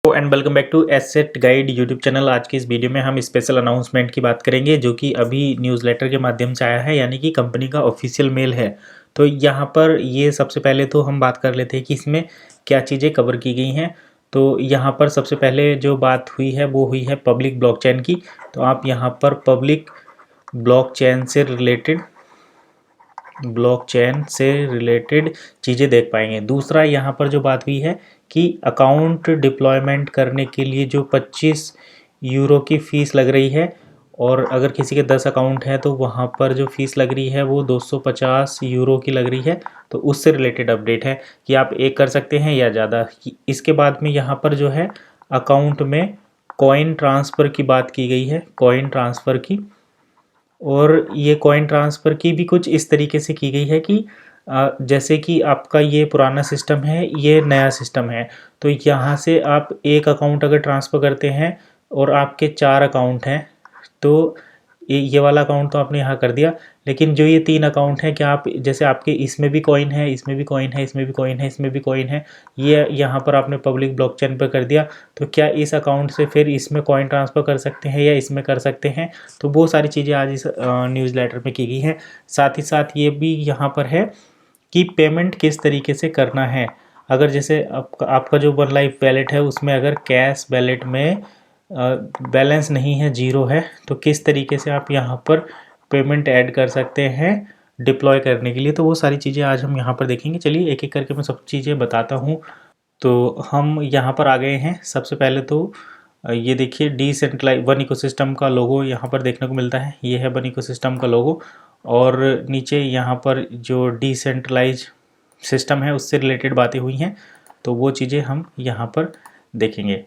And welcome back to Asset Guide YouTube channel. आज की इस वीडियो में हम स्पेशल अनाउंसमेंट की बात करेंगे जो कि अभी न्यूज़लेटर के माध्यम से आया है, यानी कि कंपनी का ऑफिशियल मेल है। तो यहाँ पर ये सबसे पहले तो हम बात कर लेते हैं कि इसमें क्या चीज़ें कवर की गई हैं। तो यहाँ पर सबसे पहले जो बात हुई है वो हुई है पब्लिक ब्लॉकचेन की। तो आप यहाँ पर पब्लिक ब्लॉकचेन से रिलेटेड चीज़ें देख पाएंगे। दूसरा यहाँ पर जो बात हुई है कि अकाउंट डिप्लॉयमेंट करने के लिए जो 25 यूरो की फ़ीस लग रही है, और अगर किसी के 10 अकाउंट है तो वहाँ पर जो फ़ीस लग रही है वो 250 यूरो की लग रही है। तो उससे रिलेटेड अपडेट है कि आप एक कर सकते हैं या ज़्यादा। इसके बाद में यहाँ पर जो है अकाउंट में कॉइन ट्रांसफ़र की बात की गई है, कॉइन ट्रांसफ़र की। और ये कॉइन ट्रांसफ़र की भी कुछ इस तरीके से की गई है कि जैसे कि आपका ये पुराना सिस्टम है, ये नया सिस्टम है। तो यहाँ से आप एक अकाउंट अगर ट्रांसफ़र करते हैं और आपके 4 अकाउंट हैं, तो ये वाला अकाउंट तो आपने यहाँ कर दिया, लेकिन जो ये 3 अकाउंट हैं, क्या आप जैसे आपके इसमें भी कॉइन है, इसमें भी कॉइन है, इसमें भी कॉइन है, इसमें भी कॉइन है, ये यहाँ पर आपने पब्लिक ब्लॉकचेन पर कर दिया, तो क्या इस अकाउंट से फिर इसमें कॉइन ट्रांसफ़र कर सकते हैं या इसमें कर सकते हैं? तो वो सारी चीज़ें आज इस न्यूज़लेटर में की गई हैं। साथ ही साथ ये भी यहाँ पर है कि पेमेंट किस तरीके से करना है। अगर जैसे आपका जो वन लाइफ वैलेट है उसमें अगर कैश वैलेट में बैलेंस नहीं है, ज़ीरो है, तो किस तरीके से आप यहाँ पर पेमेंट ऐड कर सकते हैं डिप्लॉय करने के लिए। तो वो सारी चीज़ें आज हम यहाँ पर देखेंगे। चलिए एक एक करके मैं सब चीज़ें बताता हूँ। तो हम यहाँ पर आ गए हैं। सबसे पहले तो ये देखिए डिसेंट्रलाइज वन इकोसिस्टम का लोगो यहाँ पर देखने को मिलता है। ये है वन इकोसिस्टम का लोगो, और नीचे यहाँ पर जो डिसेंट्रलाइज सिस्टम है उससे रिलेटेड बातें हुई हैं, तो वो चीज़ें हम यहाँ पर देखेंगे।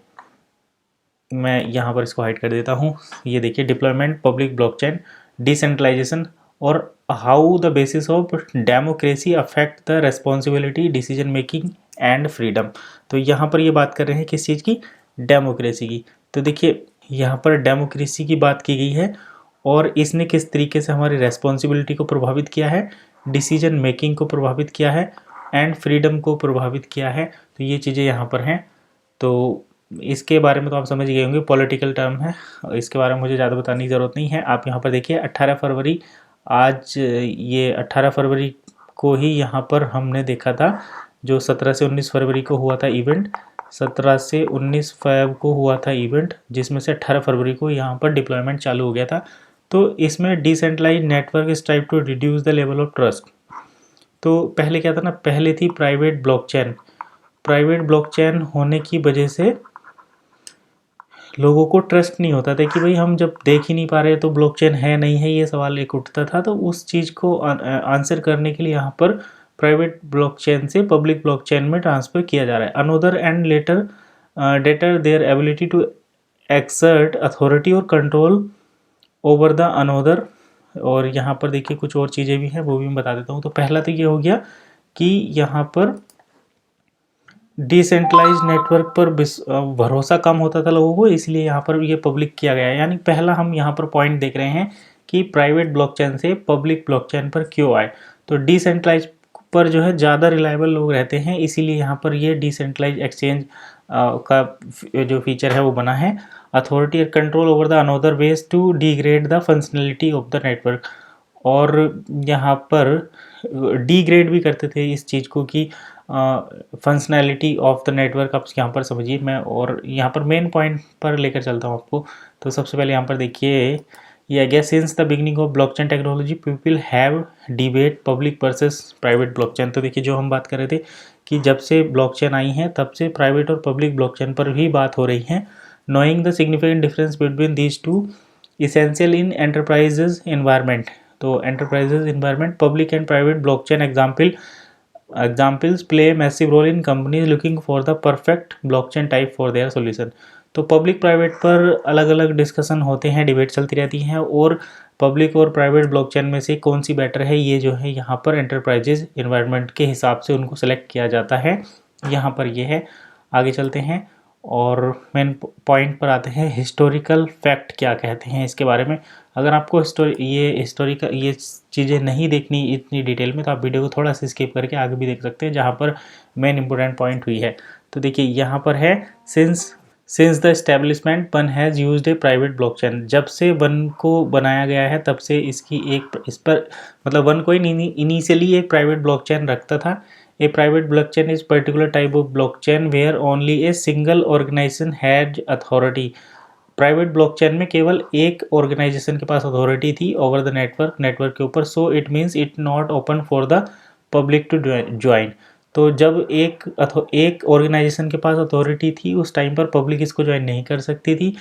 मैं यहाँ पर इसको हाइड कर देता हूँ। ये देखिए डिप्लॉयमेंट पब्लिक ब्लॉकचेन डिसेंट्रलाइजेशन और how the basis of democracy affect the responsibility decision making and freedom. तो यहाँ पर ये बात कर रहे हैं किस चीज़ की? डेमोक्रेसी की। तो देखिए यहाँ पर डेमोक्रेसी की बात की गई है, और इसने किस तरीके से हमारी रेस्पॉन्सिबिलिटी को प्रभावित किया है, डिसीजन मेकिंग को प्रभावित किया है, एंड फ्रीडम को प्रभावित किया है। तो ये चीज़ें यहाँ पर हैं। तो इसके बारे में तो आप समझ गए होंगे, पॉलिटिकल टर्म है, इसके बारे में मुझे ज़्यादा बताने की ज़रूरत नहीं है। आप यहाँ पर देखिए 18 फरवरी, आज ये 18 फरवरी को ही यहाँ पर हमने देखा था, जो 17 से 19 फरवरी को हुआ था इवेंट। 17 से 19 फ़रवरी को हुआ था इवेंट, जिसमें से 18 फरवरी को यहाँ पर डिप्लॉयमेंट चालू हो गया था। तो इसमें decentralise network is strive to reduce the level of trust. तो पहले क्या था ना, पहले थी प्राइवेट ब्लॉकचेन। प्राइवेट ब्लॉकचेन होने की वजह से लोगों को ट्रस्ट नहीं होता था कि भाई हम जब देख ही नहीं पा रहे तो ब्लॉकचेन है नहीं है, ये सवाल एक उठता था। तो उस चीज़ को आंसर करने के लिए यहाँ पर प्राइवेट ब्लॉकचेन से पब्लिक ब्लॉकचेन में ट्रांसफ़र किया जा रहा है। Another and later deter their ability to exert authority और कंट्रोल ओवर द अनोदर। और यहाँ पर देखिए कुछ और चीज़ें भी हैं, वो भी मैं बता देता हूँ। तो पहला तो ये हो गया कि यहाँ पर डिसेंट्रलाइज नेटवर्क पर भरोसा कम होता था लोगों को, इसलिए यहाँ पर ये पब्लिक किया गया है। यानी पहला हम यहाँ पर पॉइंट देख रहे हैं कि प्राइवेट ब्लॉकचेन से पब्लिक ब्लॉकचेन पर क्यों आए। तो डिसेंट्रलाइज पर जो है ज़्यादा रिलायबल लोग रहते हैं, इसीलिए यहाँ पर ये डिसेंट्रलाइज एक्सचेंज का जो फीचर है वो बना है। अथॉरिटी और control over the another ways to degrade the functionality of the network. और यहाँ पर डिग्रेड भी करते थे इस चीज़ को कि फंक्शनैलिटी ऑफ द नेटवर्क। आप यहाँ पर समझिए, मैं और यहाँ पर मेन पॉइंट पर लेकर चलता हूँ आपको। तो सबसे पहले यहाँ पर देखिए, ये I guess since the beginning of blockchain technology people have debate public versus private blockchain. तो देखिए जो हम बात कर रहे थे कि जब से ब्लॉकचेन आई है तब से प्राइवेट और पब्लिक ब्लॉकचेन पर भी बात हो रही है। Knowing the significant difference between these two essential in enterprises environment. तो enterprises environment public and private blockchain examples play a massive role in companies looking for the perfect blockchain type for their solution। तो public private पर अलग अलग discussion होते हैं, debate चलती रहती हैं, और पब्लिक और प्राइवेट ब्लॉकचेन में से कौन सी बेटर है, ये जो है यहाँ पर एंटरप्राइजेज एनवायरनमेंट के हिसाब से उनको सेलेक्ट किया जाता है। यहाँ पर ये है। आगे चलते हैं और मेन पॉइंट पर आते हैं, हिस्टोरिकल फैक्ट क्या कहते हैं इसके बारे में। अगर आपको हिस्टोरिकल ये चीज़ें नहीं देखनी इतनी डिटेल में, तो आप वीडियो को थोड़ा सा स्किप करके आगे भी देख सकते हैं, जहाँ पर मेन इंपॉर्टेंट पॉइंट हुई है। तो देखिए यहाँ पर है, since since the establishment one has used A private blockchain, जब से वन को बनाया गया है तब से इसकी एक इस पर मतलब वन कोई इनिशियली एक प्राइवेट ब्लॉकचेन रखता था। A private blockchain is particular type of blockchain where only a single organisation had authority. Private blockchain में केवल एक ऑर्गेनाइजेशन के पास अथॉरिटी थी ओवर द नेटवर्क के ऊपर, so it means it not open for the public to join. तो जब एक ऑर्गेनाइजेशन के पास अथॉरिटी थी उस टाइम पर पब्लिक इसको ज्वाइन नहीं कर सकती थी,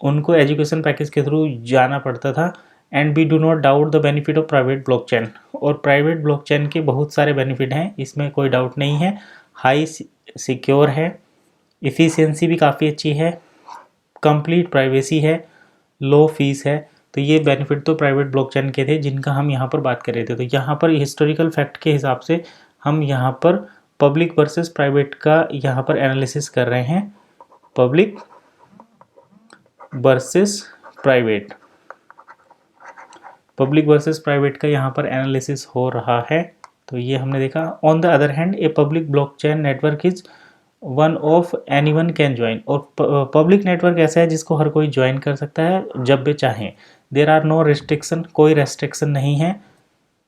उनको एजुकेशन पैकेज के थ्रू जाना पड़ता था। And we do not doubt the benefit of private blockchain, और प्राइवेट ब्लॉकचेन के बहुत सारे बेनिफिट हैं, इसमें कोई डाउट नहीं है। हाई सिक्योर है, इफ़िशियंसी भी काफ़ी अच्छी है, कंप्लीट प्राइवेसी है, लो फीस है। तो ये बेनिफिट तो प्राइवेट ब्लॉकचेन के थे जिनका हम यहाँ पर बात कर रहे थे। तो यहाँ पर हिस्टोरिकल फैक्ट के हिसाब से हम यहाँ पर पब्लिक वर्सेस प्राइवेट का यहाँ पर एनालिसिस कर रहे हैं। Public versus private, public versus private का यहाँ पर एनालिसिस हो रहा है। तो ये हमने देखा। On the other hand A public blockchain network is one of anyone can join, और पब्लिक नेटवर्क ऐसा है जिसको हर कोई ज्वाइन कर सकता है जब भी चाहें। देयर आर नो रिस्ट्रिक्शन, कोई रेस्ट्रिक्शन नहीं है।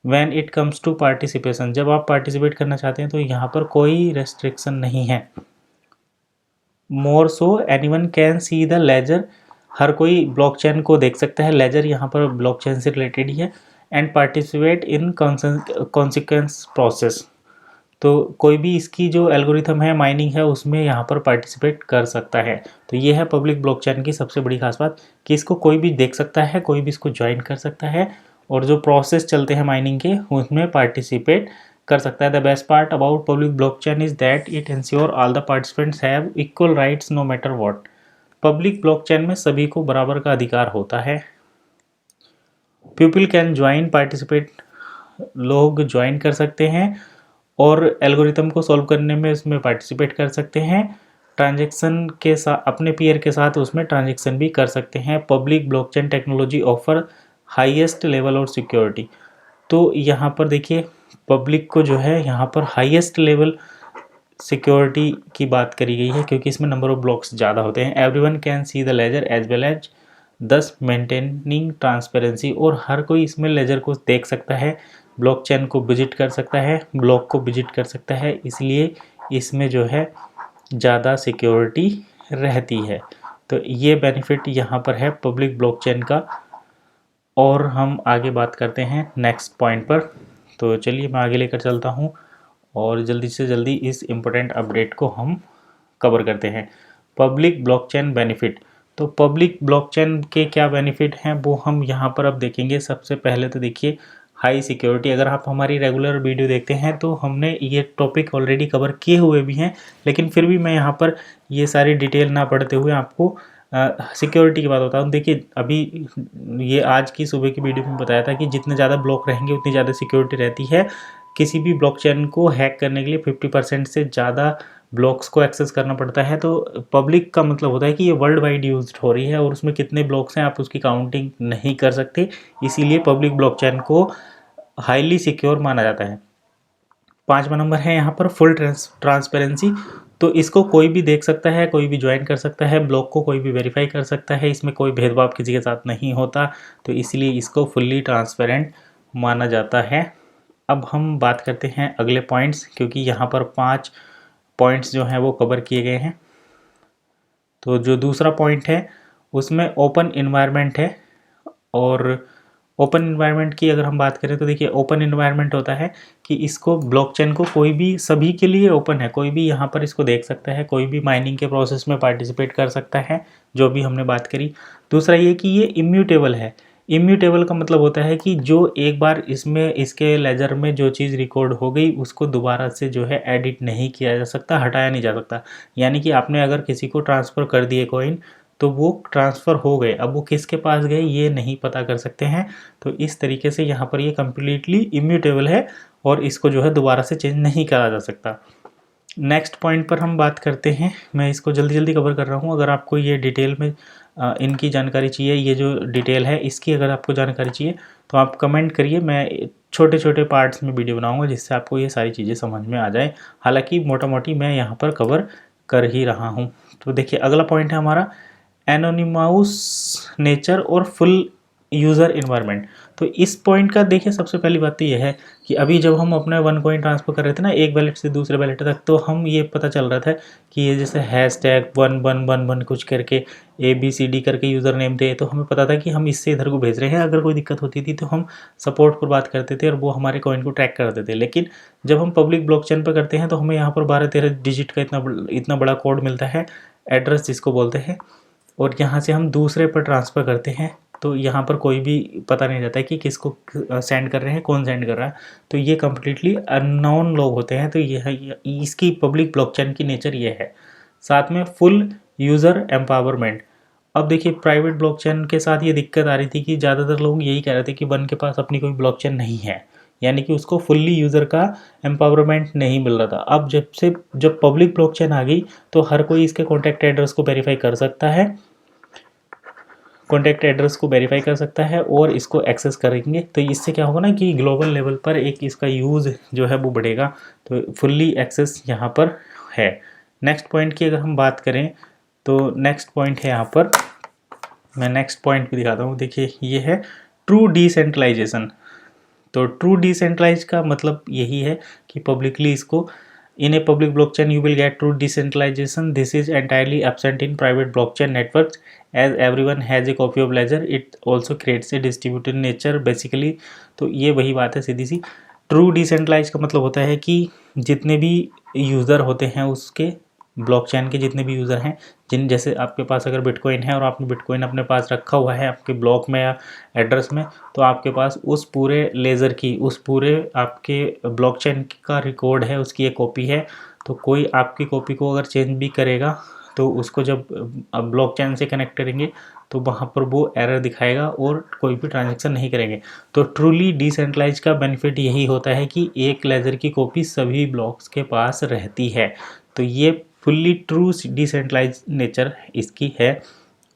When it comes to participation, जब आप पार्टिसिपेट करना चाहते हैं तो यहाँ पर कोई रेस्ट्रिक्शन नहीं है। More so anyone can see the ledger, हर कोई ब्लॉकचेन को देख सकता है। लेजर यहाँ पर ब्लॉकचेन से रिलेटेड ही है। And participate in consequence process, तो कोई भी इसकी जो एल्गोरिथम है, माइनिंग है, उसमें यहाँ पर पार्टिसिपेट कर सकता है। तो ये है पब्लिक ब्लॉकचेन की सबसे बड़ी खास बात कि इसको कोई भी देख सकता है, कोई भी इसको ज्वाइन कर सकता है, और जो प्रोसेस चलते हैं माइनिंग के उसमें पार्टिसिपेट कर सकता है। The best part about public blockchain is that it ensure all the participants have equal rights no matter what. Public blockchain में सभी को बराबर का अधिकार होता है। पीपल कैन ज्वाइन, पार्टिसिपेट, लोग ज्वाइन कर सकते हैं और एल्गोरिथम को सॉल्व करने में उसमें पार्टिसिपेट कर सकते हैं। ट्रांजैक्शन के साथ अपने पीयर के साथ उसमें ट्रांजैक्शन भी कर सकते हैं। Public blockchain technology offer highest level और सिक्योरिटी, तो यहाँ पर देखिए पब्लिक को जो है यहाँ पर हाईएस्ट लेवल सिक्योरिटी की बात करी गई है क्योंकि इसमें नंबर ऑफ ब्लॉक्स ज़्यादा होते हैं। Everyone can see the ledger as well as this maintaining transparency, और हर कोई इसमें लेजर को देख सकता है, ब्लॉकचेन को विजिट कर सकता है, ब्लॉक को विजिट कर सकता है, इसलिए इसमें जो है ज़्यादा सिक्योरिटी रहती है। तो ये बेनिफिट यहाँ पर है पब्लिक ब्लॉकचेन का। और हम आगे बात करते हैं नेक्स्ट पॉइंट पर। तो चलिए मैं आगे लेकर चलता हूँ और जल्दी से जल्दी इस इम्पोर्टेंट अपडेट को हम कवर करते हैं। पब्लिक ब्लॉकचेन बेनिफिट, तो पब्लिक ब्लॉकचेन के क्या बेनिफिट हैं वो हम यहाँ पर अब देखेंगे। सबसे पहले तो देखिए हाई सिक्योरिटी। अगर आप हमारी रेगुलर वीडियो देखते हैं तो हमने ये टॉपिक ऑलरेडी कवर किए हुए भी हैं, लेकिन फिर भी मैं यहाँ पर ये सारी डिटेल ना पढ़ते हुए आपको सिक्योरिटी की बात होता हूँ। देखिए अभी ये आज की सुबह की वीडियो में बताया था कि जितने ज़्यादा ब्लॉक रहेंगे उतनी ज़्यादा सिक्योरिटी रहती है। किसी भी ब्लॉकचेन को हैक करने के लिए 50% से ज़्यादा ब्लॉक्स को एक्सेस करना पड़ता है। तो पब्लिक का मतलब होता है कि ये वर्ल्ड वाइड यूज हो रही है और उसमें कितने ब्लॉक्स हैं आप उसकी काउंटिंग नहीं कर सकते, इसीलिए पब्लिक ब्लॉकचेन को हाईली सिक्योर माना जाता है। 5वां नंबर है यहाँ पर फुल ट्रांसपेरेंसी, तो इसको कोई भी देख सकता है, कोई भी ज्वाइन कर सकता है, ब्लॉक को कोई भी वेरीफाई कर सकता है, इसमें कोई भेदभाव किसी के साथ नहीं होता, तो इसलिए इसको फुल्ली ट्रांसपेरेंट माना जाता है। अब हम बात करते हैं अगले पॉइंट्स, क्योंकि यहाँ पर 5 पॉइंट्स जो हैं वो कवर किए गए हैं। तो जो दूसरा पॉइंट है उसमें ओपन इन्वायरमेंट है, और ओपन इन्वायरमेंट की अगर हम बात करें तो देखिए ओपन इन्वायरमेंट होता है कि इसको ब्लॉकचेन को कोई भी सभी के लिए ओपन है, कोई भी यहाँ पर इसको देख सकता है, कोई भी माइनिंग के प्रोसेस में पार्टिसिपेट कर सकता है, जो भी हमने बात करी। दूसरा ये कि ये इम्यूटेबल है। इम्यूटेबल का मतलब होता है कि जो एक बार इसमें इसके लेजर में जो चीज़ रिकॉर्ड हो गई उसको दोबारा से जो है एडिट नहीं किया जा सकता, हटाया नहीं जा सकता। यानी कि आपने अगर किसी को ट्रांसफ़र कर दिए कॉइन तो वो ट्रांसफ़र हो गए, अब वो किसके पास गए ये नहीं पता कर सकते हैं। तो इस तरीके से यहाँ पर ये कम्प्लीटली इम्यूटेबल है और इसको जो है दोबारा से चेंज नहीं करा जा सकता। नेक्स्ट पॉइंट पर हम बात करते हैं, मैं इसको जल्दी जल्दी कवर कर रहा हूँ। अगर आपको ये डिटेल में इनकी जानकारी चाहिए, ये जो डिटेल है इसकी अगर आपको जानकारी चाहिए तो आप कमेंट करिए, मैं छोटे छोटे पार्ट्स में वीडियो बनाऊँगा जिससे आपको ये सारी चीज़ें समझ में आ जाए। हालाँकि मोटा मोटी मैं यहाँ पर कवर कर ही रहा हूँ। तो देखिए अगला पॉइंट है हमारा एनोनिमस नेचर और फुल यूज़र इन्वायरमेंट। तो इस पॉइंट का देखिए सबसे पहली बात तो ये है कि अभी जब हम अपना 1 कॉइन ट्रांसफ़र कर रहे थे ना एक वैलेट से दूसरे वैलेट तक, तो हम ये पता चल रहा था कि ये जैसे #1111 कुछ करके ABCD करके यूज़र नेम थे, तो हमें पता था कि हम इससे इधर को भेज रहे हैं। अगर कोई दिक्कत होती थी तो हम सपोर्ट पर बात करते थे और वो हमारे कॉइन को ट्रैक करते थे। लेकिन जब हम पब्लिक ब्लॉकचेन पर करते हैं तो हमें यहाँ पर 12-13 डिजिट का इतना बड़ा कोड मिलता है, एड्रेस जिसको बोलते हैं, और यहाँ से हम दूसरे पर ट्रांसफ़र करते हैं। तो यहाँ पर कोई भी पता नहीं रहता है कि किसको सेंड कर रहे हैं, कौन सेंड कर रहा है। तो ये कम्प्लीटली अननोन लोग होते हैं। तो ये इसकी पब्लिक ब्लॉकचेन की नेचर ये है। साथ में फुल यूज़र एम्पावरमेंट। अब देखिए प्राइवेट ब्लॉकचेन के साथ ये दिक्कत आ रही थी कि ज़्यादातर लोग यही कह रहे थे कि वन के पास अपनी कोई ब्लॉकचेन नहीं है, यानी कि उसको फुल्ली यूज़र का एम्पावरमेंट नहीं मिल रहा था। अब जब पब्लिक ब्लॉकचेन आ गई तो हर कोई इसके कॉन्टैक्ट एड्रेस को वेरीफाई कर सकता है, कॉन्टैक्ट एड्रेस को वेरीफाई कर सकता है और इसको एक्सेस करेंगे। तो इससे क्या होगा ना कि ग्लोबल लेवल पर एक इसका यूज़ जो है वो बढ़ेगा। तो फुल्ली एक्सेस यहाँ पर है। नेक्स्ट पॉइंट की अगर हम बात करें तो नेक्स्ट पॉइंट है यहाँ पर, मैं नेक्स्ट पॉइंट भी दिखाता हूँ। देखिए ये है ट्रू डिसेंट्रलाइजेशन। तो ट्रू डिसेंट्रलाइज का मतलब यही है कि पब्लिकली इसको in a public blockchain you will get true decentralization. This is entirely absent in private blockchain networks as everyone has a copy of ledger. It also creates a distributed nature basically. तो ये वही बात है सीधी सी। True decentralise का मतलब होता है कि जितने भी यूज़र होते हैं उसके ब्लॉकचेन के जितने भी यूज़र हैं, जैसे आपके पास अगर बिटकॉइन है और आपने बिटकॉइन अपने पास रखा हुआ है आपके ब्लॉक में या एड्रेस में, तो आपके पास उस पूरे लेज़र की, उस पूरे आपके ब्लॉकचेन का रिकॉर्ड है, उसकी एक कॉपी है। तो कोई आपकी कॉपी को अगर चेंज भी करेगा तो उसको जब ब्लॉकचेन से कनेक्ट करेंगे तो वहाँ पर वो एरर दिखाएगा और कोई भी ट्रांजैक्शन नहीं करेंगे। तो ट्रूली डिसेंट्रलाइज का बेनिफिट यही होता है कि एक लेज़र की कॉपी सभी ब्लॉक्स के पास रहती है। तो ये फुल्ली ट्रू डिसेंट्रलाइज नेचर इसकी है।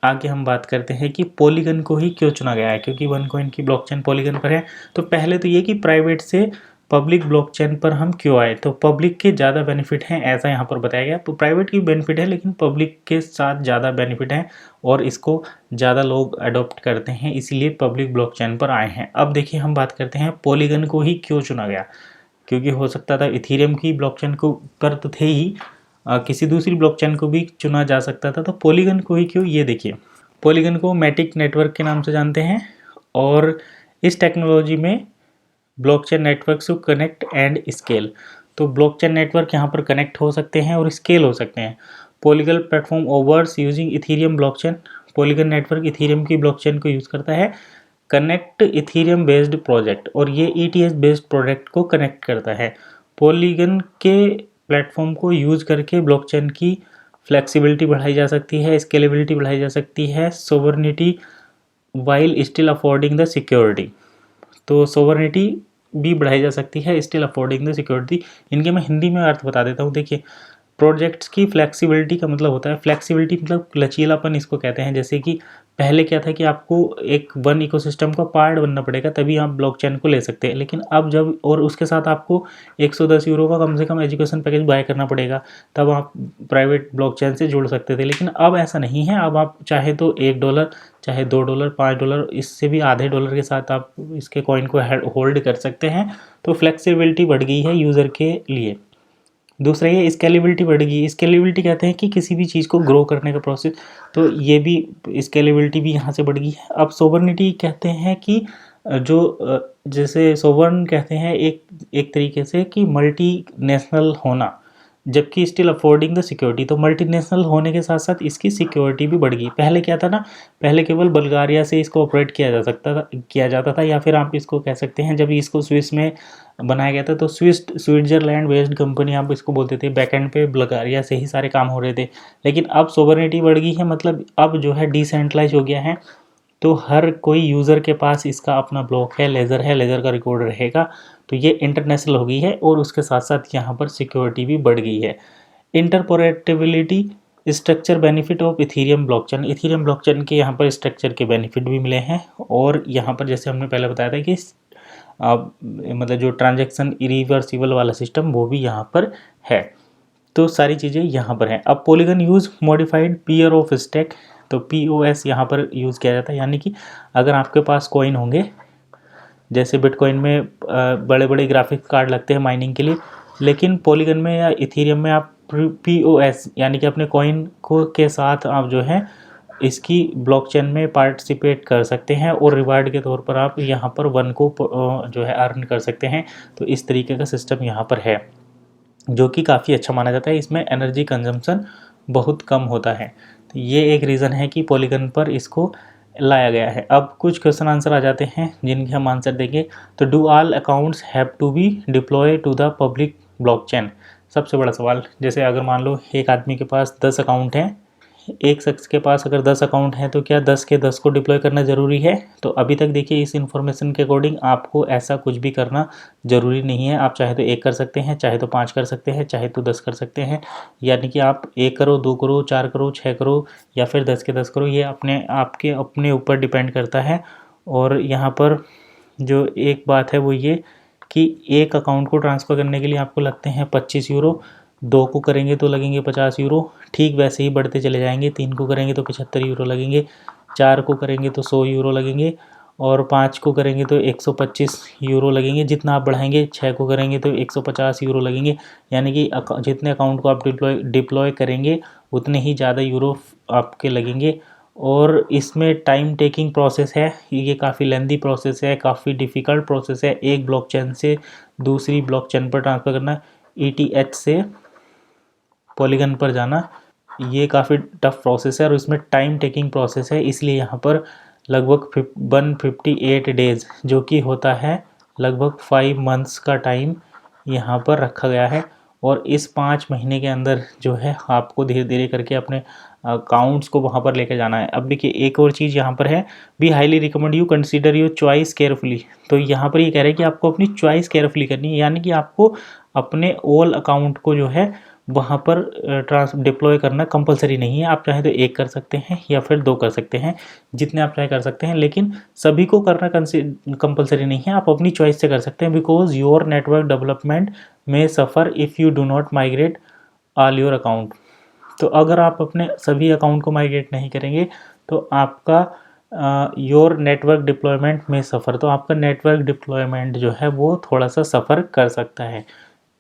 आगे हम बात करते हैं कि पॉलीगन को ही क्यों चुना गया है, क्योंकि वन कॉइन की ब्लॉकचेन पॉलीगन पर है। तो पहले तो ये कि प्राइवेट से पब्लिक ब्लॉकचेन पर हम क्यों आए, तो पब्लिक के ज़्यादा बेनिफिट हैं ऐसा यहाँ पर बताया गया। तो प्राइवेट की बेनिफिट है लेकिन पब्लिक के साथ ज़्यादा बेनिफिट है और इसको ज़्यादा लोग अडोप्ट करते हैं, इसीलिए पब्लिक ब्लॉकचेन पर आए हैं। अब देखिए हम बात करते हैं पॉलीगन को ही क्यों चुना गया, क्योंकि हो सकता था इथेरियम की ब्लॉकचेन को पर तो थे ही, किसी दूसरी ब्लॉकचेन को भी चुना जा सकता था। तो पॉलीगन को ही क्यों, ये देखिए पॉलीगन को मैटिक नेटवर्क के नाम से जानते हैं और इस टेक्नोलॉजी में ब्लॉकचेन नेटवर्क से कनेक्ट एंड स्केल। तो ब्लॉकचेन नेटवर्क यहाँ पर कनेक्ट हो सकते हैं और स्केल हो सकते हैं। Polygon platform overs using Ethereum blockchain. Polygon network Ethereum की ब्लॉकचेन को यूज़ करता है। कनेक्ट इथेरियम बेस्ड प्रोजेक्ट, और ये ETH बेस्ड प्रोजेक्ट को कनेक्ट करता है। पॉलीगन के प्लेटफॉर्म को यूज़ करके ब्लॉकचेन की फ्लेक्सिबिलिटी बढ़ाई जा सकती है, स्केलेबिलिटी बढ़ाई जा सकती है, sovereignty while still affording the security. तो सोवरेनिटी भी बढ़ाई जा सकती है, स्टिल अफोर्डिंग द सिक्योरिटी। इनके मैं हिंदी में अर्थ बता देता हूँ। देखिए प्रोजेक्ट्स की फ्लेक्सिबिलिटी का मतलब होता है, फ्लेक्सिबिलिटी मतलब लचीलापन इसको कहते हैं। जैसे कि पहले क्या था कि आपको एक वन इकोसिस्टम का पार्ट बनना पड़ेगा तभी आप ब्लॉकचेन को ले सकते हैं, लेकिन अब जब और उसके साथ आपको 110 यूरो का कम से कम एजुकेशन पैकेज बाय करना पड़ेगा तब आप प्राइवेट ब्लॉकचेन से जुड़ सकते थे। लेकिन अब ऐसा नहीं है, अब आप चाहे तो $1, चाहे $2, $5, इससे भी आधे डॉलर के साथ आप इसके कॉइन को होल्ड कर सकते हैं। तो फ्लेक्सिबिलिटी बढ़ गई है यूज़र के लिए। दूसरा ये स्केलेबिलिटी बढ़ेगी। स्केलेबिलिटी कहते हैं कि किसी भी चीज़ को ग्रो करने का प्रोसेस, तो ये भी स्केलेबिलिटी भी यहाँ से बढ़ गई है। अब सोवरेनिटी कहते हैं कि जैसे सोवरेन कहते हैं एक तरीके से कि मल्टी नेशनल होना, जबकि स्टिल अफोर्डिंग द सिक्योरिटी। तो मल्टीनेशनल होने के साथ साथ इसकी सिक्योरिटी भी बढ़ गई। पहले क्या था ना, पहले केवल बल्गारिया से इसको ऑपरेट किया जाता था, या फिर आप इसको कह सकते हैं जब इसको स्विस में बनाया गया था तो स्विट्जरलैंड बेस्ड कंपनी आप इसको बोलते थे। बैकएंड पे बल्गारिया से ही सारे काम हो रहे थे। लेकिन अब सोवरेनिटी बढ़ गई है, मतलब अब जो है डिसेंट्रलाइज हो गया है। तो हर कोई यूज़र के पास इसका अपना ब्लॉक है, लेज़र का रिकॉर्ड रहेगा। तो ये इंटरनेशनल हो गई है और उसके साथ साथ यहाँ पर सिक्योरिटी भी बढ़ गई है। Interoperability structure benefit of Ethereum blockchain के यहाँ पर स्ट्रक्चर के बेनिफिट भी मिले हैं। और यहाँ पर जैसे हमने पहले बताया था कि मतलब जो ट्रांजैक्शन इरिवर्सिबल वाला सिस्टम वो भी यहाँ पर है। तो सारी चीज़ें यहाँ पर हैं। अब polygon use modified pair of stack, तो POS यहाँ पर यूज़ किया जाता है, यानी कि अगर आपके पास कॉइन होंगे, जैसे बिटकॉइन में बड़े बड़े ग्राफिक्स कार्ड लगते हैं माइनिंग के लिए, लेकिन पॉलीगन में या इथेरियम में आप POS यानी कि अपने कॉइन को के साथ आप जो है इसकी ब्लॉकचेन में पार्टिसिपेट कर सकते हैं और रिवार्ड के तौर पर आप यहाँ पर 1 को जो है अर्न कर सकते हैं। तो इस तरीके का सिस्टम यहाँ पर है, जो कि काफ़ी अच्छा माना जाता है। इसमें एनर्जी कंजम्पशन बहुत कम होता है। तो ये एक रीज़न है कि पॉलीगन पर इसको लाया गया है। अब कुछ क्वेश्चन आंसर आ जाते हैं जिनके हम आंसर देंगे। तो do all accounts have to be deploy to the public blockchain? सबसे बड़ा सवाल, जैसे अगर मान लो एक आदमी के पास 10 अकाउंट हैं, एक शख्स के पास अगर 10 अकाउंट हैं, तो क्या 10 के 10 को डिप्लॉय करना ज़रूरी है? तो अभी तक देखिए इस इन्फॉर्मेशन के अकॉर्डिंग आपको ऐसा कुछ भी करना ज़रूरी नहीं है। आप चाहे तो 1 कर सकते हैं, चाहे तो 5 कर सकते हैं, चाहे तो 10 कर सकते हैं। यानी कि आप 1 करो, 2 करो, 4 करो, 6 करो या फिर 10 के 10 करो, ये अपने ऊपर डिपेंड करता है। और यहाँ पर जो एक बात है वो ये कि एक अकाउंट को ट्रांसफ़र करने के लिए आपको लगते हैं 25 यूरो, 2 को करेंगे तो लगेंगे 50 यूरो, ठीक वैसे ही बढ़ते चले जाएंगे। 3 को करेंगे तो 75 यूरो लगेंगे, 4 को करेंगे तो 100 यूरो लगेंगे और 5 को करेंगे तो 125 यूरो लगेंगे। जितना आप बढ़ाएंगे, 6 को करेंगे तो 150 यूरो लगेंगे। यानी कि जितने अकाउंट को आप डिप्लॉय करेंगे उतने ही ज़्यादा यूरो आपके लगेंगे। और इसमें टाइम टेकिंग प्रोसेस है, ये काफ़ी लेंदी प्रोसेस है, काफ़ी डिफ़िकल्ट प्रोसेस है। एक ब्लॉकचेन से दूसरी ब्लॉकचेन पर ट्रांसफ़र करना, ETH से पॉलीगन पर जाना, ये काफ़ी टफ प्रोसेस है और इसमें टाइम टेकिंग प्रोसेस है। इसलिए यहाँ पर लगभग 158 डेज़, जो कि होता है लगभग 5 मंथ्स का टाइम यहाँ पर रखा गया है। और इस 5 महीने के अंदर जो है आपको धीरे धीरे करके अपने अकाउंट्स को वहाँ पर लेकर जाना है। अब देखिए एक और चीज़ यहाँ पर है, be highly recommend you consider your choice carefully. तो यहाँ पर ये कह रहे हैं कि आपको अपनी चॉइस केयरफुली करनी है, यानी कि आपको अपने ऑल अकाउंट को जो है वहाँ पर डिप्लॉय करना कंपलसरी नहीं है। आप चाहे तो 1 कर सकते हैं या फिर 2 कर सकते हैं, जितने आप चाहे कर सकते हैं, लेकिन सभी को करना कंपलसरी नहीं है। आप अपनी चॉइस से कर सकते हैं। बिकॉज योर नेटवर्क डेवलपमेंट में suffer if you do not migrate all your account. तो अगर आप अपने सभी अकाउंट को माइग्रेट नहीं करेंगे तो आपका योर नेटवर्क डिप्लॉयमेंट में सफ़र, तो आपका नेटवर्क डिप्लॉयमेंट जो है वो थोड़ा सा सफ़र कर सकता है।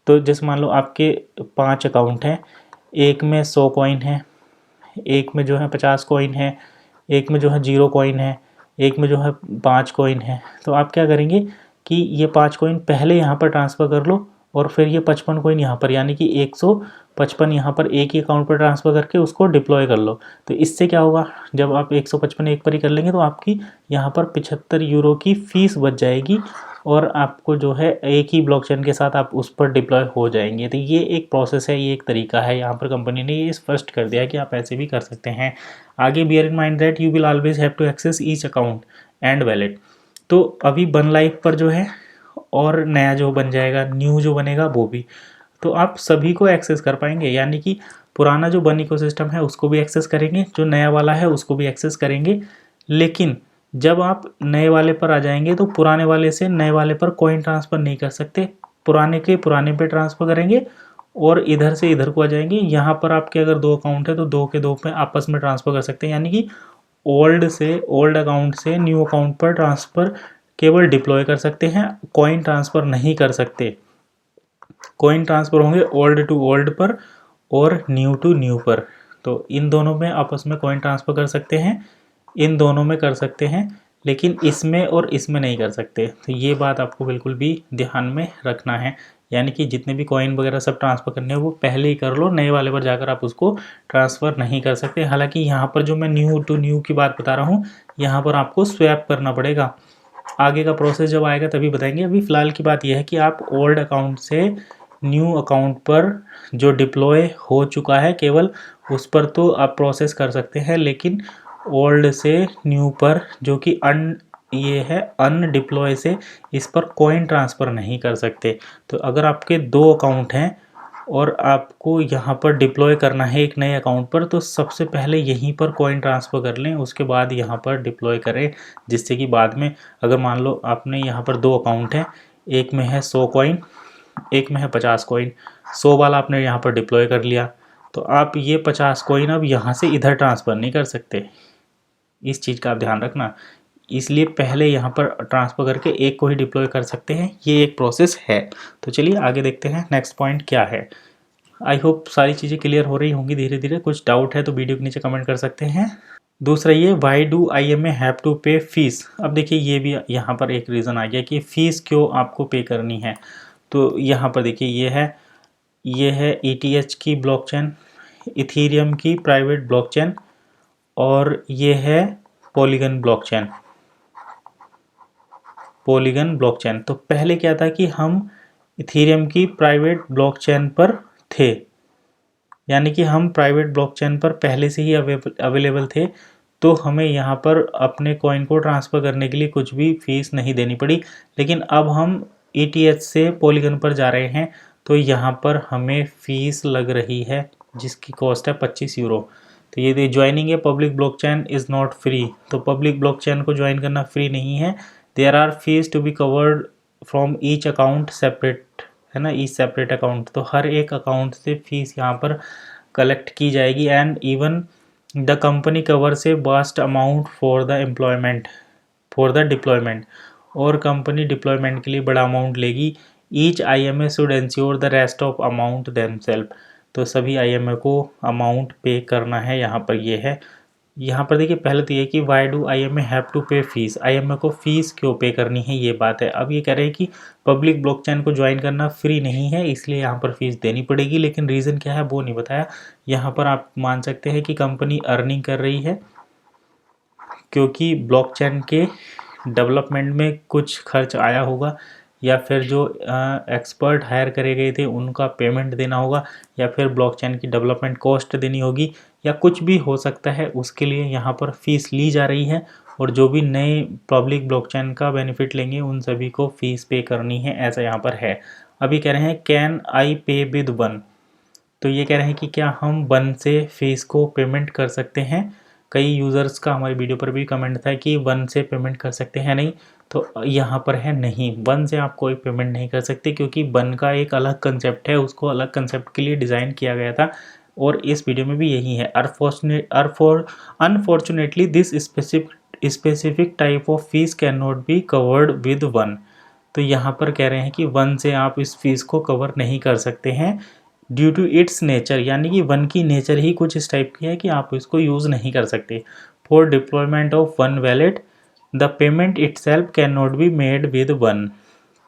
तो जैसे मान लो आपके 5 अकाउंट हैं, एक में 100 कॉइन है, एक में जो है 50 कॉइन है, एक में जो है 0 कॉइन है, एक में जो है 5 कॉइन है। तो आप क्या करेंगे कि ये 5 कॉइन पहले यहाँ पर ट्रांसफ़र कर लो और फिर ये 55 कॉइन यहाँ पर, यानी कि 155 यहाँ पर एक ही अकाउंट पर ट्रांसफ़र करके उसको डिप्लॉय कर लो। तो इससे क्या होगा, जब आप 155 एक पर ही कर लेंगे तो आपकी यहाँ पर 75 यूरो की फ़ीस बच जाएगी और आपको जो है एक ही ब्लॉकचेन के साथ आप उस पर डिप्लॉय हो जाएंगे। तो ये एक प्रोसेस है, ये एक तरीका है। यहाँ पर कंपनी ने ये स्पष्ट कर दिया है कि आप ऐसे भी कर सकते हैं। आगे bear in mind that you will always have to access each account and wallet. तो अभी बन लाइफ पर जो है और नया जो बन जाएगा, न्यू जो बनेगा वो भी, तो आप सभी को एक्सेस कर पाएंगे। यानी कि पुराना जो बन इकोसिस्टम है उसको भी एक्सेस करेंगे, जो नया वाला है उसको भी एक्सेस करेंगे। लेकिन जब आप नए वाले पर आ जाएंगे तो पुराने वाले से नए वाले पर कॉइन ट्रांसफ़र नहीं कर सकते, पुराने के पुराने पे ट्रांसफ़र करेंगे और इधर से इधर को आ जाएंगे। यहाँ पर आपके अगर 2 अकाउंट है तो 2 के 2 पे आपस में ट्रांसफ़र कर सकते हैं। यानी कि ओल्ड अकाउंट से न्यू अकाउंट पर ट्रांसफ़र केवल डिप्लॉय कर सकते हैं, कॉइन ट्रांसफ़र नहीं कर सकते। कॉइन ट्रांसफ़र होंगे ओल्ड टू ओल्ड पर और न्यू टू न्यू पर। तो इन दोनों में आपस में कॉइन ट्रांसफ़र कर सकते हैं, इन दोनों में कर सकते हैं, लेकिन इसमें और इसमें नहीं कर सकते। तो ये बात आपको बिल्कुल भी ध्यान में रखना है। यानी कि जितने भी कॉइन वगैरह सब ट्रांसफ़र करने हैं वो पहले ही कर लो, नए वाले पर जाकर आप उसको ट्रांसफ़र नहीं कर सकते। हालांकि यहाँ पर जो मैं न्यू टू न्यू की बात बता रहा हूँ, यहाँ पर आपको स्वैप करना पड़ेगा। आगे का प्रोसेस जब आएगा तभी बताएंगे। अभी फ़िलहाल की बात यह है कि आप ओल्ड अकाउंट से न्यू अकाउंट पर जो डिप्लॉय हो चुका है केवल उस पर तो आप प्रोसेस कर सकते हैं, लेकिन ओल्ड से न्यू पर जो कि अनडिप्लॉय से इस पर कॉइन ट्रांसफ़र नहीं कर सकते। तो अगर आपके 2 अकाउंट हैं और आपको यहाँ पर डिप्लॉय करना है एक नए अकाउंट पर, तो सबसे पहले यहीं पर कॉइन ट्रांसफ़र कर लें, उसके बाद यहाँ पर डिप्लॉय करें, जिससे कि बाद में अगर मान लो आपने यहाँ पर 2 अकाउंट हैं, एक में है 100 कॉइन, एक में है 50 कॉइन, 100 वाला आपने यहाँ पर डिप्लॉय कर लिया, तो आप ये 50 कॉइन अब यहाँ से इधर ट्रांसफ़र नहीं कर सकते। इस चीज़ का आप ध्यान रखना, इसलिए पहले यहाँ पर ट्रांसफ़र करके एक को ही डिप्लॉय कर सकते हैं, ये एक प्रोसेस है। तो चलिए आगे देखते हैं नेक्स्ट पॉइंट क्या है। आई होप सारी चीज़ें क्लियर हो रही होंगी धीरे धीरे। कुछ डाउट है तो वीडियो के नीचे कमेंट कर सकते हैं। दूसरा ये why do IMA have to pay fees. अब देखिए ये भी यहाँ पर एक रीज़न आ गया कि फ़ीस क्यों आपको पे करनी है। तो यहाँ पर देखिए ये है ETH की ब्लॉकचेन, इथेरियम की प्राइवेट ब्लॉकचेन, और ये है पॉलीगन ब्लॉकचेन। तो पहले क्या था कि हम इथेरियम की प्राइवेट ब्लॉकचेन पर थे, यानी कि हम प्राइवेट ब्लॉकचेन पर पहले से ही अवेलेबल थे, तो हमें यहाँ पर अपने कॉइन को ट्रांसफ़र करने के लिए कुछ भी फीस नहीं देनी पड़ी। लेकिन अब हम ETH से पॉलीगन पर जा रहे हैं, तो यहाँ पर हमें फ़ीस लग रही है जिसकी कॉस्ट है 25 यूरो। तो ये joining a public blockchain is not free. तो पब्लिक ब्लॉकचेन को ज्वाइन करना फ्री नहीं है। There are fees to be covered from each account separate, है ना, ईच सेपरेट अकाउंट। तो हर एक अकाउंट से फीस यहाँ पर कलेक्ट की जाएगी। And even the company covers a vast amount for the deployment, और कंपनी डिप्लॉयमेंट के लिए बड़ा अमाउंट लेगी। Each IMA should ensure the rest of amount themself. तो सभी IMA को अमाउंट पे करना है। यहाँ पर ये है, यहाँ पर देखिए पहले तो ये कि why do IMA have to pay fees, IMA को फ़ीस क्यों पे करनी है, ये बात है। अब ये कह रहे हैं कि पब्लिक ब्लॉकचेन को ज्वाइन करना फ्री नहीं है, इसलिए यहाँ पर फीस देनी पड़ेगी। लेकिन रीज़न क्या है वो नहीं बताया। यहाँ पर आप मान सकते हैं कि कंपनी अर्निंग कर रही है, क्योंकि ब्लॉकचेन के डेवलपमेंट में कुछ खर्च आया होगा, या फिर जो एक्सपर्ट हायर करे गए थे उनका पेमेंट देना होगा, या फिर ब्लॉकचेन की डेवलपमेंट कॉस्ट देनी होगी, या कुछ भी हो सकता है, उसके लिए यहाँ पर फ़ीस ली जा रही है। और जो भी नए पब्लिक ब्लॉकचेन का बेनिफिट लेंगे उन सभी को फ़ीस पे करनी है, ऐसा यहाँ पर है। अभी कह रहे हैं कैन आई पे विद वन। तो ये कह रहे हैं कि क्या हम वन से फ़ीस को पेमेंट कर सकते हैं। कई यूज़र्स का हमारी वीडियो पर भी कमेंट था कि वन से पेमेंट कर सकते हैं नहीं, तो यहाँ पर है नहीं, वन से आप कोई पेमेंट नहीं कर सकते, क्योंकि वन का एक अलग कंसेप्ट है, उसको अलग कंसेप्ट के लिए डिज़ाइन किया गया था, और इस वीडियो में भी यही है। Unfortunately this specific type of fees can not be covered with one. तो यहाँ पर कह रहे हैं कि वन से आप इस फीस को कवर नहीं कर सकते हैं, ड्यू टू इट्स नेचर, यानी कि वन की नेचर ही कुछ इस टाइप की है कि आप इसको यूज़ नहीं कर सकते। For deployment of one wallet the payment itself can not be made with one.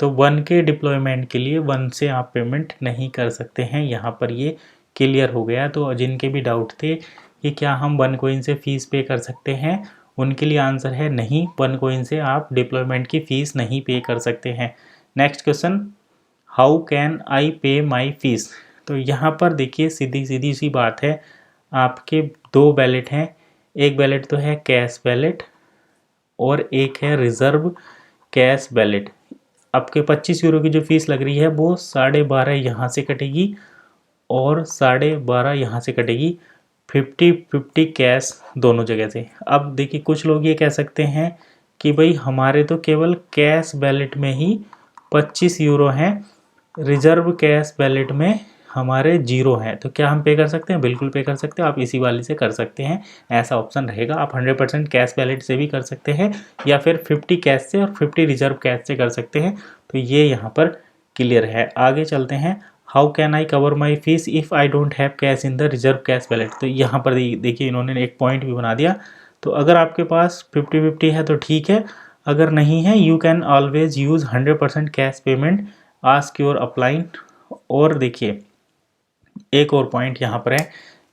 तो वन के डिप्लॉयमेंट के लिए वन से आप पेमेंट नहीं कर सकते हैं, यहाँ पर ये क्लियर हो गया। तो जिनके भी डाउट थे कि क्या हम वन कॉइन से फ़ीस पे कर सकते हैं, उनके लिए आंसर है नहीं, वन कॉइन से आप डिप्लॉयमेंट की फ़ीस नहीं पे कर सकते हैं। Next question, how can I पे माई फीस। तो यहाँ पर देखिए सीधी सी बात है, आपके दो बैलेट हैं, एक बैलेट तो है कैश बैलेट और एक है रिज़र्व कैश बैलेट। आपके 25 यूरो की जो फ़ीस लग रही है वो 12.5 यहाँ से कटेगी और 12.5 यहाँ से कटेगी, 50-50 कैश दोनों जगह से। अब देखिए कुछ लोग ये कह सकते हैं कि भाई हमारे तो केवल कैश बैलेट में ही 25 यूरो हैं, रिज़र्व कैश बैलेट में हमारे 0 हैं, तो क्या हम पे कर सकते हैं? बिल्कुल पे कर सकते हैं, आप इसी वाले से कर सकते हैं, ऐसा ऑप्शन रहेगा। आप 100% कैश बैलेट से भी कर सकते हैं, या फिर 50 कैश से और 50 रिज़र्व कैश से कर सकते हैं। तो ये यहाँ पर क्लियर है। आगे चलते हैं, how can I cover my fees if I don't have cash in the reserve cash ballot. तो यहाँ पर देखिए इन्होंने एक पॉइंट भी बना दिया। तो अगर आपके पास 50-50 है तो ठीक है, अगर नहीं है you can always use 100% cash payment, ask your upline. और देखिए एक और पॉइंट यहाँ पर है,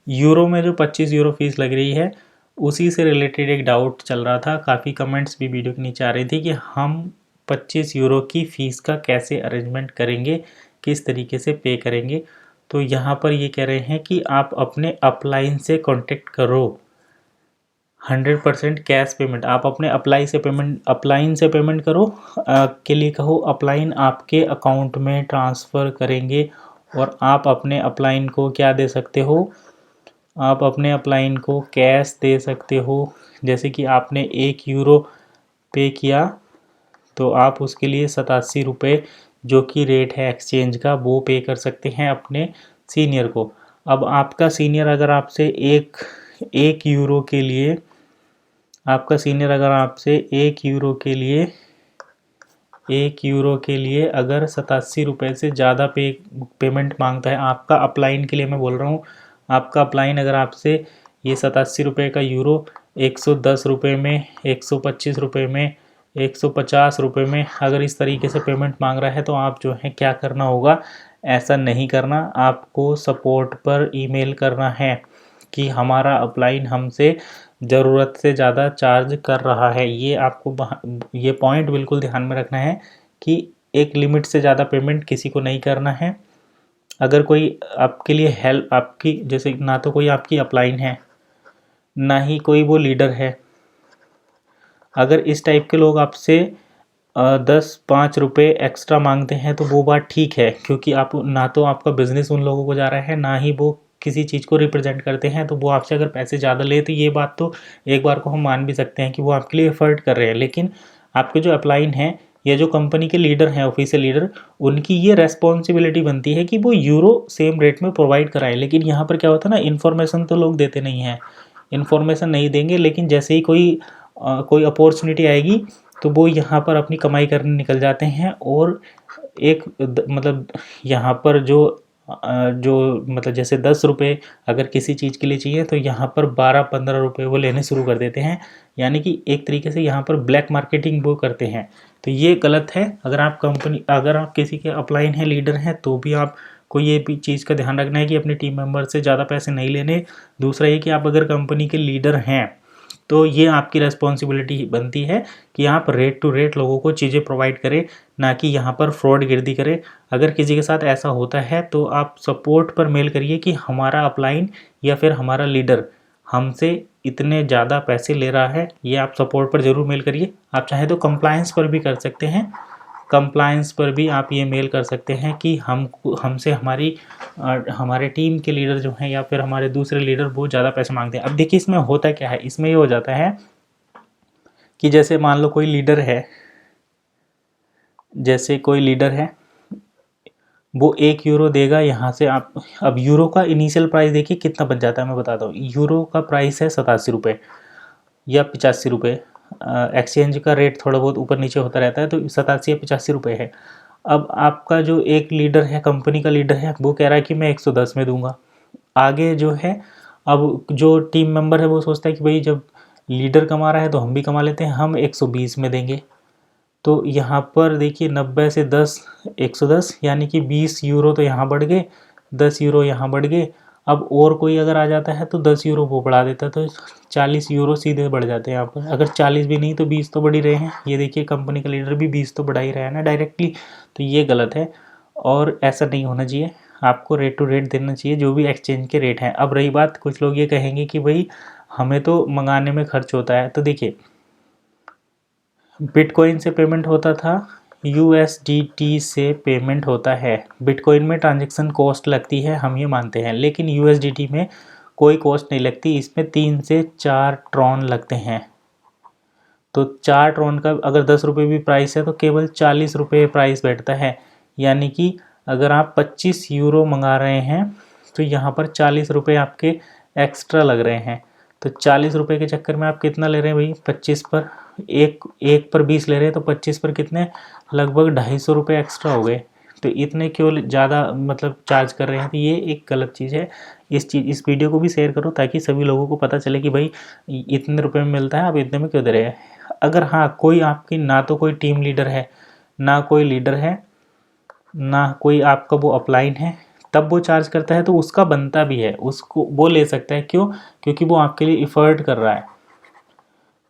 यूरो में जो 25 यूरो फीस लग रही है उसी से रिलेटेड एक डाउट चल रहा था, काफ़ी कमेंट्स भी वीडियो के नीचे आ रही थी कि हम 25 यूरो की फ़ीस का कैसे अरेंजमेंट करेंगे, किस तरीके से पे करेंगे। तो यहाँ पर ये कह रहे हैं कि आप अपने अपलाइन से कांटेक्ट करो, 100% कैश पेमेंट आप अपने अपलाइन से पेमेंट करो, के लिए कहो, अपलाइन आपके अकाउंट में ट्रांसफ़र करेंगे। और आप अपने अपलाइन को क्या दे सकते हो, आप अपने अपलाइन को कैश दे सकते हो। जैसे कि आपने 1 यूरो पे किया तो आप उसके लिए 87 रुपये जो कि रेट है एक्सचेंज का, वो पे कर सकते हैं अपने सीनियर को। अब आपका सीनियर अगर आपसे एक यूरो के लिए आपका सीनियर अगर आपसे एक यूरो के लिए अगर 87 रुपये से ज़्यादा पेमेंट मांगता है, आपका अपलाइन के लिए मैं बोल रहा हूँ, आपका अपलाइन अगर आपसे ये 87 रुपये का यूरो 110 रुपये में, 125 रुपये में, 150 रुपये में अगर इस तरीके से पेमेंट मांग रहा है, तो आप जो है क्या करना होगा, ऐसा नहीं करना। आपको सपोर्ट पर ईमेल करना है कि हमारा अपलाइन हमसे ज़रूरत से ज़्यादा चार्ज कर रहा है। ये आपको ये पॉइंट बिल्कुल ध्यान में रखना है कि एक लिमिट से ज़्यादा पेमेंट किसी को नहीं करना है। अगर कोई आपके लिए हेल्प, आपकी जैसे ना तो कोई आपकी अपलाइन है, ना ही कोई वो लीडर है, अगर इस टाइप के लोग आपसे 10-5 रुपये एक्स्ट्रा मांगते हैं तो वो बात ठीक है, क्योंकि आप ना तो आपका बिज़नेस उन लोगों को जा रहा है, ना ही वो किसी चीज़ को रिप्रेजेंट करते हैं। तो वो आपसे अगर पैसे ज़्यादा ले, तो ये बात तो एक बार को हम मान भी सकते हैं कि वो आपके लिए एफर्ट कर रहे हैं। लेकिन आपके जो अपलाइन हैं या जो कंपनी के लीडर हैं, ऑफिशियल लीडर, उनकी ये रेस्पॉन्सिबिलिटी बनती है कि वो यूरो सेम रेट में प्रोवाइड कराएं। लेकिन यहाँ पर क्या होता है ना, इन्फॉर्मेशन तो लोग देते नहीं हैं, इन्फॉर्मेशन नहीं देंगे, लेकिन जैसे ही कोई अपॉर्चुनिटी आएगी तो वो यहाँ पर अपनी कमाई करने निकल जाते हैं। और एक मतलब यहाँ पर जो मतलब जैसे 10 रुपये अगर किसी चीज़ के लिए चाहिए, तो यहाँ पर 12-15 रुपये वो लेने शुरू कर देते हैं। यानी कि एक तरीके से यहाँ पर ब्लैक मार्केटिंग वो करते हैं। तो ये गलत है। अगर आप किसी के अपलाइन हैं, लीडर हैं, तो भी आपको ये भी चीज़ का ध्यान रखना है कि अपने टीम मेंबर से ज़्यादा पैसे नहीं लेने। दूसरा ये कि आप अगर कंपनी के लीडर हैं, तो ये आपकी रेस्पॉन्सिबिलिटी बनती है कि आप रेट टू रेट लोगों को चीज़ें प्रोवाइड करें, ना कि यहाँ पर फ्रॉड गिरदी करें। अगर किसी के साथ ऐसा होता है तो आप सपोर्ट पर मेल करिए कि हमारा अपलाइन या फिर हमारा लीडर हमसे इतने ज़्यादा पैसे ले रहा है। ये आप सपोर्ट पर ज़रूर मेल करिए। आप चाहे तो कंप्लायंस पर भी कर सकते हैं, कंप्लायंस पर भी आप ये मेल कर सकते हैं कि हमसे हमारे टीम के लीडर जो हैं या फिर हमारे दूसरे लीडर बहुत ज़्यादा पैसे मांगते हैं। अब देखिए इसमें होता क्या है, इसमें ये हो जाता है कि जैसे मान लो कोई लीडर है, वो 1 यूरो देगा यहाँ से। अब यूरो का इनिशियल प्राइस देखिए कितना बच जाता है, मैं बताता हूँ। यूरो का प्राइस है 87 रुपये या 85 रुपये। एक्सचेंज का रेट थोड़ा बहुत ऊपर नीचे होता रहता है, तो 87 या 85 रुपये है। अब आपका जो एक लीडर है, कंपनी का लीडर है, वो कह रहा है कि मैं 110 में दूंगा। आगे जो है, अब जो टीम मेंबर है वो सोचता है कि भाई जब लीडर कमा रहा है तो हम भी कमा लेते हैं, हम 120 में देंगे। तो यहाँ पर देखिए 90 से 10 110, यानी कि 20 यूरो तो यहाँ बढ़ गए, 10 यूरो यहाँ बढ़ गए। अब और कोई अगर आ जाता है तो 10 यूरो वो बढ़ा देता है, तो 40 यूरो सीधे बढ़ जाते हैं यहाँ पर। अगर 40 भी नहीं तो 20 तो बढ़ ही रहे हैं। ये देखिए कंपनी का लीडर भी 20 तो बढ़ा ही रहा है ना डायरेक्टली। तो ये गलत है और ऐसा नहीं होना चाहिए। आपको रेट टू रेट देना चाहिए जो भी एक्सचेंज के रेट हैं। अब रही बात, कुछ लोग ये कहेंगे कि भाई हमें तो मंगाने में खर्च होता है। तो देखिए, बिटकॉइन से पेमेंट होता था, यूएसडीटी से पेमेंट होता है। बिटकॉइन में ट्रांजैक्शन कॉस्ट लगती है, हम ये मानते हैं, लेकिन यूएसडीटी में कोई कॉस्ट नहीं लगती। इसमें 3 से 4 ट्रॉन लगते हैं। तो 4 ट्रॉन का अगर 10 रुपये भी प्राइस है तो केवल 40 रुपये प्राइस बैठता है। यानी कि अगर आप 25 यूरो मंगा रहे हैं तो यहाँ पर 40 रुपये आपके एक्स्ट्रा लग रहे हैं। तो 40 रुपये के चक्कर में आप कितना ले रहे हैं भाई, 25 पर एक पर 20 ले रहे हैं, तो 25 पर कितने, लगभग 250 रुपये एक्स्ट्रा हो गए। तो इतने क्यों ज़्यादा मतलब चार्ज कर रहे हैं, तो ये एक गलत चीज़ है। इस वीडियो को भी शेयर करो ताकि सभी लोगों को पता चले कि भाई इतने रुपए में मिलता है, आप इतने में क्यों दे रहे हैं। अगर हाँ, कोई आपकी ना तो कोई टीम लीडर है, ना कोई लीडर है, ना कोई आपका वो अपलाइन है, तब वो चार्ज करता है तो उसका बनता भी है, उसको वो ले सकता है। क्यों? क्योंकि वो आपके लिए एफर्ट कर रहा है,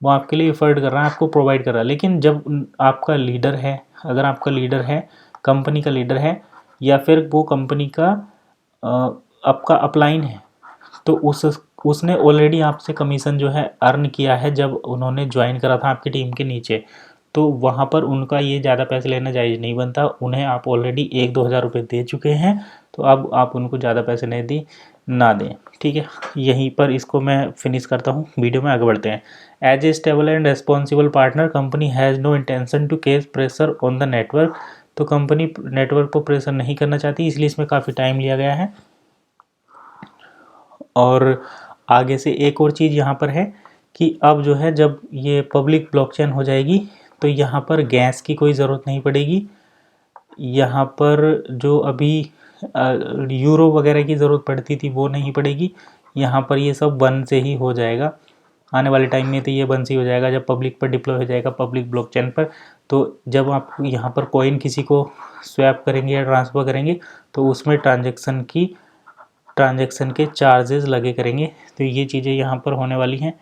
वो आपके लिए एफर्ट कर रहा है, आपको प्रोवाइड कर रहा है। लेकिन जब आपका लीडर है, अगर आपका लीडर है, कंपनी का लीडर है, या फिर वो कंपनी का आपका अपलाइन है, तो उसने ऑलरेडी आपसे कमीशन जो है अर्न किया है जब उन्होंने ज्वाइन करा था आपकी टीम के नीचे। तो वहाँ पर उनका ये ज़्यादा पैसे लेना जायज़ नहीं बनता। उन्हें आप ऑलरेडी 1-2 हज़ार रुपये दे चुके हैं, तो अब आप उनको ज़्यादा पैसे नहीं ना दें। ठीक है, यहीं पर इसको मैं फिनिश करता हूँ, वीडियो में आगे बढ़ते हैं। As a stable and responsible partner, company has no intention to cause pressure on the network तो कंपनी नेटवर्क पर प्रेशर नहीं करना चाहती, इसलिए इसमें काफ़ी टाइम लिया गया है। और आगे से एक और चीज़ यहाँ पर है कि अब जो है जब ये पब्लिक ब्लॉकचेन हो जाएगी तो यहाँ पर गैस की कोई ज़रूरत नहीं पड़ेगी। यहाँ पर जो अभी यूरो वगैरह की ज़रूरत पड़ती थी वो नहीं पड़ेगी। यहाँ पर ये सब वन से ही हो जाएगा। आने वाले टाइम में तो ये वन से ही हो जाएगा जब पब्लिक पर डिप्लॉय हो जाएगा, पब्लिक ब्लॉकचेन पर। तो जब आप यहाँ पर कॉइन किसी को स्वैप करेंगे या ट्रांसफ़र करेंगे तो उसमें ट्रांजैक्शन के चार्जेस लगे करेंगे। तो ये चीज़ें यहाँ पर होने वाली हैं।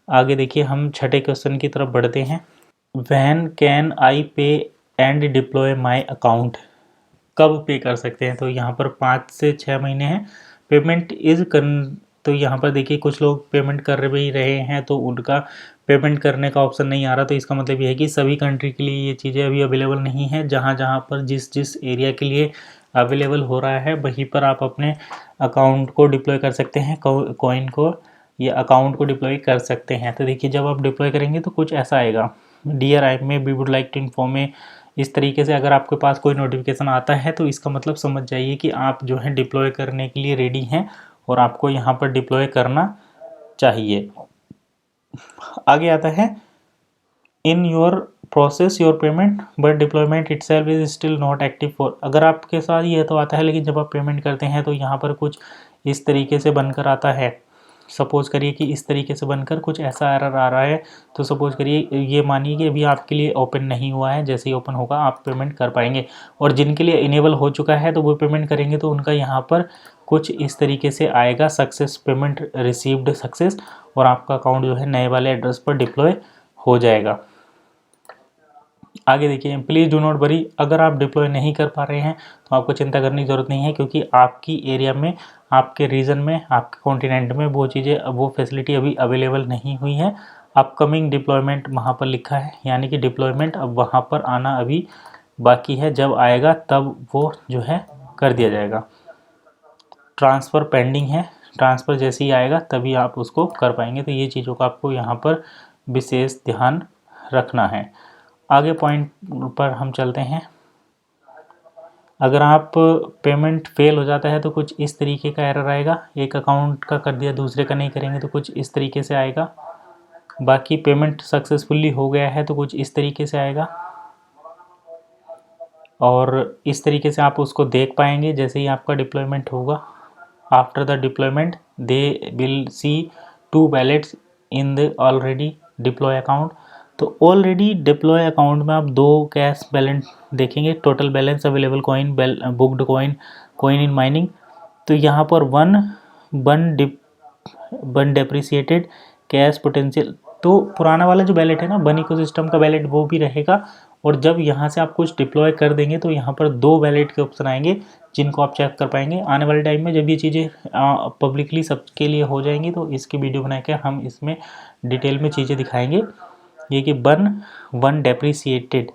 आगे देखिए, हम छठे क्वेश्चन की तरफ बढ़ते हैं। व्हेन कैन आई पे एंड डिप्लॉय माई अकाउंट, कब पे कर सकते हैं? तो यहाँ पर 5 से 6 महीने हैं। पेमेंट तो यहाँ पर देखिए कुछ लोग पेमेंट कर भी रहे हैं तो उनका पेमेंट करने का ऑप्शन नहीं आ रहा। तो इसका मतलब ये है कि सभी कंट्री के लिए ये चीज़ें अभी अवेलेबल नहीं है। जहाँ जहाँ पर जिस एरिया के लिए अवेलेबल हो रहा है वहीं पर आप अपने अकाउंट को डिप्लॉय कर सकते हैं, कॉइन को या अकाउंट को डिप्लॉय कर सकते हैं। तो देखिए, जब आप डिप्लॉय करेंगे तो कुछ ऐसा आएगा, dear IMA we would like to inform में। इस तरीके से अगर आपके पास कोई नोटिफिकेशन आता है तो इसका मतलब समझ जाइए कि आप जो है डिप्लॉय करने के लिए रेडी हैं और आपको यहाँ पर डिप्लॉय करना चाहिए। आगे आता है, in your process your payment but deployment itself is still not active for. अगर आपके साथ ये तो आता है लेकिन जब आप पेमेंट करते हैं तो यहाँ पर कुछ इस तरीके से बनकर आता है। सपोज़ करिए कि इस तरीके से बनकर कुछ ऐसा एरर आ रहा है। तो सपोज़ करिए, ये मानिए कि अभी आपके लिए ओपन नहीं हुआ है, जैसे ही ओपन होगा आप पेमेंट कर पाएंगे। और जिनके लिए इनेबल हो चुका है तो वो पेमेंट करेंगे तो उनका यहाँ पर कुछ इस तरीके से आएगा, सक्सेस पेमेंट रिसीव्ड सक्सेस, और आपका अकाउंट जो है नए वाले एड्रेस पर डिप्लॉय हो जाएगा। आगे देखिए, प्लीज़ डू नॉट वरी, अगर आप डिप्लॉय नहीं कर पा रहे हैं तो आपको चिंता करने की ज़रूरत नहीं है, क्योंकि आपकी एरिया में, आपके रीजन में, आपके कॉन्टिनेंट में वो चीज़ें, वो फैसिलिटी अभी अवेलेबल नहीं हुई है। अपकमिंग डिप्लॉयमेंट वहाँ पर लिखा है, यानी कि डिप्लॉयमेंट अब वहाँ पर आना अभी बाकी है। जब आएगा तब वो जो है कर दिया जाएगा। ट्रांसफ़र पेंडिंग है, ट्रांसफ़र जैसे ही आएगा तभी आप उसको कर पाएंगे। तो ये चीज़ों का आपको यहाँ पर विशेष ध्यान रखना है। आगे पॉइंट पर हम चलते हैं। अगर आप पेमेंट फेल हो जाता है तो कुछ इस तरीके का एरर आएगा। एक अकाउंट का कर दिया, दूसरे का नहीं करेंगे तो कुछ इस तरीके से आएगा। बाकी पेमेंट सक्सेसफुली हो गया है तो कुछ इस तरीके से आएगा। और इस तरीके से आप उसको देख पाएंगे जैसे ही आपका डिप्लॉयमेंट होगा। After the deployment they will see 2 wallets in the already deploy account. तो ऑलरेडी डिप्लॉय अकाउंट में आप 2 कैश बैलेंस देखेंगे, total balance, available coin, booked coin, coin in mining. तो यहाँ पर वन डेप्रिसिएटेड कैश पोटेंशियल। तो पुराना वाला जो बैलेट है ना, वन इकोसिस्टम का बैलेट, वो भी रहेगा। और जब यहाँ से आप कुछ डिप्लॉय कर देंगे तो यहाँ पर 2 वैलेट के ऑप्शन आएंगे जिनको आप चेक कर पाएंगे। आने वाले टाइम में जब ये चीज़ें पब्लिकली सबके लिए हो जाएंगी तो इसकी वीडियो बनाकर हम इसमें डिटेल में चीज़ें दिखाएंगे। ये कि वन डेप्रिसिएटेड,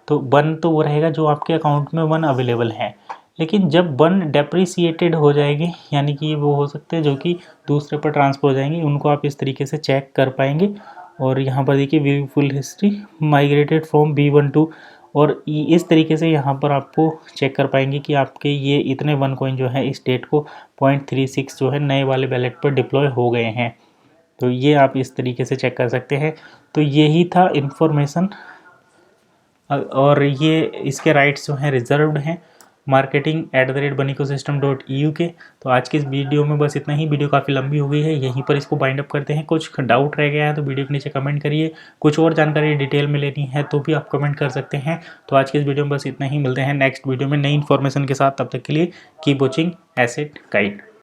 तो वन तो वो रहेगा जो आपके अकाउंट में वन अवेलेबल है, लेकिन जब वन डेप्रिसिएटेड हो जाएगी, यानी कि वो हो सकते हैं जो कि दूसरे पर ट्रांसफर हो जाएंगे, उनको आप इस तरीके से चेक कर पाएंगे। और यहाँ पर देखिए, view full history migrated from B1 to, और इस तरीके से यहाँ पर आपको चेक कर पाएंगे कि आपके ये इतने वन कॉइन जो है इस डेट को 0.36 जो है नए वाले बैलेट पर डिप्लॉय हो गए हैं। तो ये आप इस तरीके से चेक कर सकते हैं। तो यही था इन्फॉर्मेशन, और ये इसके राइट्स जो हैं रिजर्व्ड हैं marketing@buniecosystem.eu के। तो आज की इस वीडियो में बस इतना ही। वीडियो काफ़ी लंबी हो गई है, यहीं पर इसको बाइंड अप करते हैं। कुछ डाउट रह गया है तो वीडियो के नीचे कमेंट करिए। कुछ और जानकारी डिटेल में लेनी है तो भी आप कमेंट कर सकते हैं। तो आज की इस वीडियो में बस इतना ही। मिलते हैं नेक्स्ट वीडियो में नई इन्फॉर्मेशन के साथ। तब तक के लिए कीप वॉचिंग एसेट गाइड।